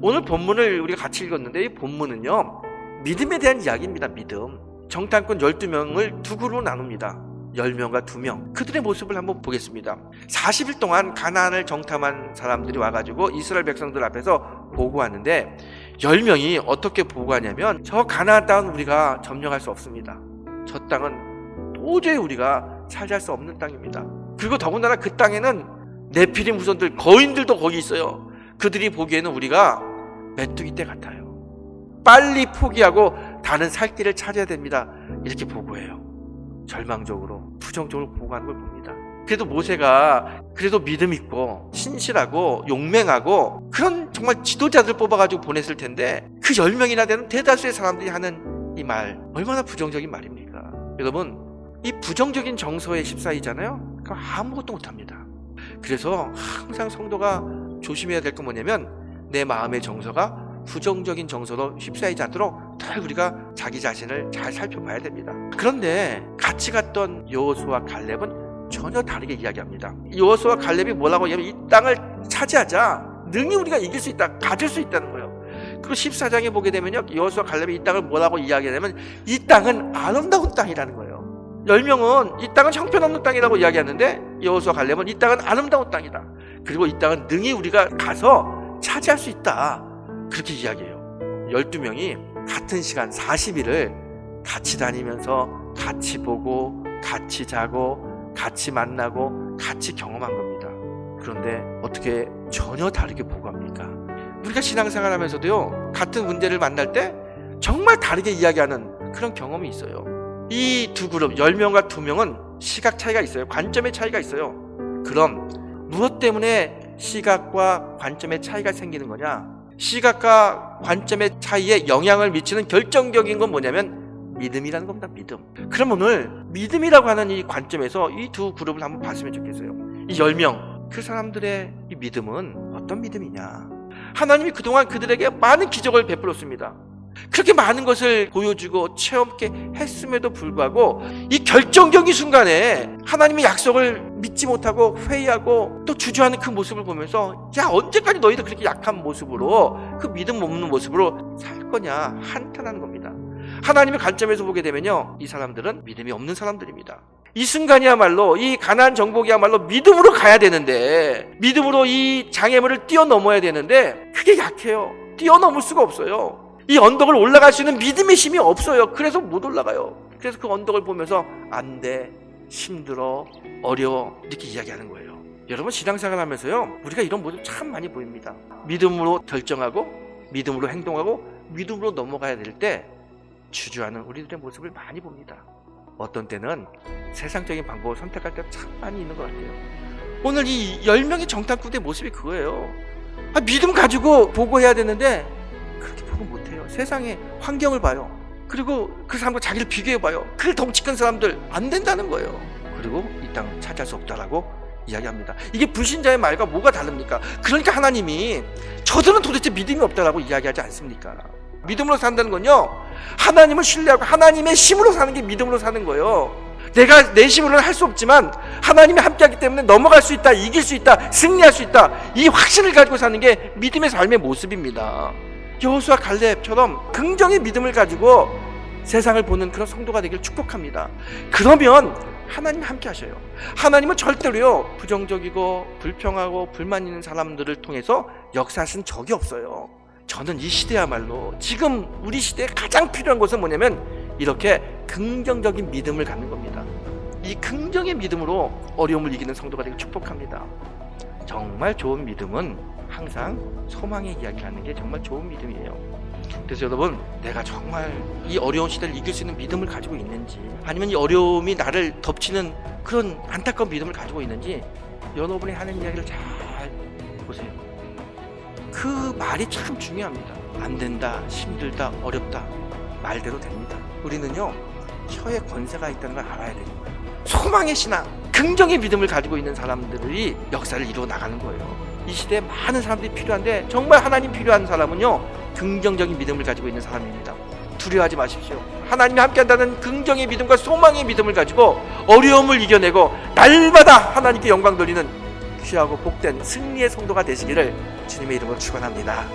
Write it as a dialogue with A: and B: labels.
A: 오늘 본문을 우리가 같이 읽었는데 이 본문은요, 믿음에 대한 이야기입니다. 믿음. 정탐꾼 12명을 두 그룹으로 나눕니다. 10명과 2명. 그들의 모습을 한번 보겠습니다. 40일 동안 가나안을 정탐한 사람들이 와가지고 이스라엘 백성들 앞에서 보고하는데 10명이 어떻게 보고하냐면, 저 가나안 땅은 우리가 점령할 수 없습니다. 저 땅은 도저히 우리가 차지할 수 없는 땅입니다. 그리고 더군다나 그 땅에는 네피림 후손들, 거인들도 거기 있어요. 그들이 보기에는 우리가 메뚜기 떼 같아요. 빨리 포기하고 다른 살 길을 찾아야 됩니다. 이렇게 보고해요. 절망적으로, 부정적으로 보고하는 걸 봅니다. 그래도 모세가 그래도 믿음 있고 신실하고 용맹하고 그런 정말 지도자들 뽑아가지고 보냈을 텐데, 그 10명이나 되는 대다수의 사람들이 하는 이 말, 얼마나 부정적인 말입니까? 여러분, 이 부정적인 정서에 휩싸이잖아요. 그럼 아무것도 못합니다. 그래서 항상 성도가 조심해야 될 건 뭐냐면, 내 마음의 정서가 부정적인 정서로 휩싸이지 않도록 늘 우리가 자기 자신을 잘 살펴봐야 됩니다. 그런데 같이 갔던 여호수아와 갈렙은 전혀 다르게 이야기합니다. 여호수아와 갈렙이 뭐라고 하냐면, 이 땅을 차지하자, 능히 우리가 이길 수 있다, 가질 수 있다는 거예요. 그리고 14장에 보게 되면요, 여호수아와 갈렙이 이 땅을 뭐라고 이야기하냐면, 이 땅은 아름다운 땅이라는 거예요. 10명은 이 땅은 형편없는 땅이라고 이야기하는데, 여호수아와 갈렙은 이 땅은 아름다운 땅이다, 그리고 이 땅은 능히 우리가 가서 차지할 수 있다, 그렇게 이야기해요. 12명이 같은 시간 40일을 같이 다니면서 같이 보고 같이 자고 같이 만나고 같이 경험한 겁니다. 그런데 어떻게 전혀 다르게 보고합니까? 우리가 신앙생활 하면서도요, 같은 문제를 만날 때 정말 다르게 이야기하는 그런 경험이 있어요. 이 두 그룹 10명과 2명은 시각 차이가 있어요. 관점의 차이가 있어요. 그럼 무엇 때문에 시각과 관점의 차이가 생기는 거냐? 시각과 관점의 차이에 영향을 미치는 결정적인 건 뭐냐면 믿음이라는 겁니다. 믿음. 그럼 오늘 믿음이라고 하는 이 관점에서 이 두 그룹을 한번 봤으면 좋겠어요. 이 10명, 그 사람들의 이 믿음은 어떤 믿음이냐? 하나님이 그동안 그들에게 많은 기적을 베풀었습니다. 그렇게 많은 것을 보여주고 체험케 했음에도 불구하고 이 결정적인 순간에 하나님의 약속을 믿지 못하고 회의하고 또 주저하는 그 모습을 보면서, 야, 언제까지 너희들 그렇게 약한 모습으로, 그 믿음 없는 모습으로 살 거냐 한탄하는 겁니다. 하나님의 관점에서 보게 되면요, 이 사람들은 믿음이 없는 사람들입니다. 이 순간이야말로, 이 가나안 정복이야말로 믿음으로 가야 되는데, 믿음으로 이 장애물을 뛰어넘어야 되는데 그게 약해요. 뛰어넘을 수가 없어요. 이 언덕을 올라갈 수 있는 믿음의 힘이 없어요. 그래서 못 올라가요. 그래서 그 언덕을 보면서 안 돼, 힘들어, 어려워, 이렇게 이야기하는 거예요. 여러분, 신앙생활 하면서요, 우리가 이런 모습 참 많이 보입니다. 믿음으로 결정하고 믿음으로 행동하고 믿음으로 넘어가야 될 때 주저하는 우리들의 모습을 많이 봅니다. 어떤 때는 세상적인 방법을 선택할 때 참 많이 있는 것 같아요. 오늘 이 10명의 정탐꾼의 모습이 그거예요. 믿음 가지고 보고해야 되는데 그렇게 보고 못해요. 세상의 환경을 봐요. 그리고 그 사람과 자기를 비교해봐요. 그 덩치 큰 사람들 안 된다는 거예요. 그리고 이 땅 차지할 수 없다라고 이야기합니다. 이게 불신자의 말과 뭐가 다릅니까? 그러니까 하나님이 저들은 도대체 믿음이 없다라고 이야기하지 않습니까? 믿음으로 산다는 건요, 하나님을 신뢰하고 하나님의 힘으로 사는 게 믿음으로 사는 거예요. 내가 내 힘으로는 할 수 없지만 하나님이 함께하기 때문에 넘어갈 수 있다, 이길 수 있다, 승리할 수 있다, 이 확신을 가지고 사는 게 믿음의 삶의 모습입니다. 여호수아 갈렙처럼 긍정의 믿음을 가지고 세상을 보는 그런 성도가 되길 축복합니다. 그러면 하나님이 함께 하셔요. 하나님은 절대로요, 부정적이고 불평하고 불만 있는 사람들을 통해서 역사하신 적이 없어요. 저는 이 시대야말로, 지금 우리 시대에 가장 필요한 것은 뭐냐면 이렇게 긍정적인 믿음을 갖는 겁니다. 이 긍정의 믿음으로 어려움을 이기는 성도가 되길 축복합니다. 정말 좋은 믿음은 항상 소망의 이야기를 하는 게 정말 좋은 믿음이에요. 그래서 여러분, 내가 정말 이 어려운 시대를 이길 수 있는 믿음을 가지고 있는지, 아니면 이 어려움이 나를 덮치는 그런 안타까운 믿음을 가지고 있는지, 여러분이 하는 이야기를 잘 보세요. 그 말이 참 중요합니다. 안 된다, 힘들다, 어렵다, 말대로 됩니다. 우리는요, 혀에 권세가 있다는 걸 알아야 되는 거예요. 소망의 신앙, 긍정의 믿음을 가지고 있는 사람들이 역사를 이루어 나가는 거예요. 이 시대에 많은 사람들이 필요한데, 정말 하나님 필요한 사람은요, 긍정적인 믿음을 가지고 있는 사람입니다. 두려워하지 마십시오. 하나님이 함께한다는 긍정의 믿음과 소망의 믿음을 가지고 어려움을 이겨내고 날마다 하나님께 영광 돌리는 귀하고 복된 승리의 성도가 되시기를 주님의 이름으로 축원합니다.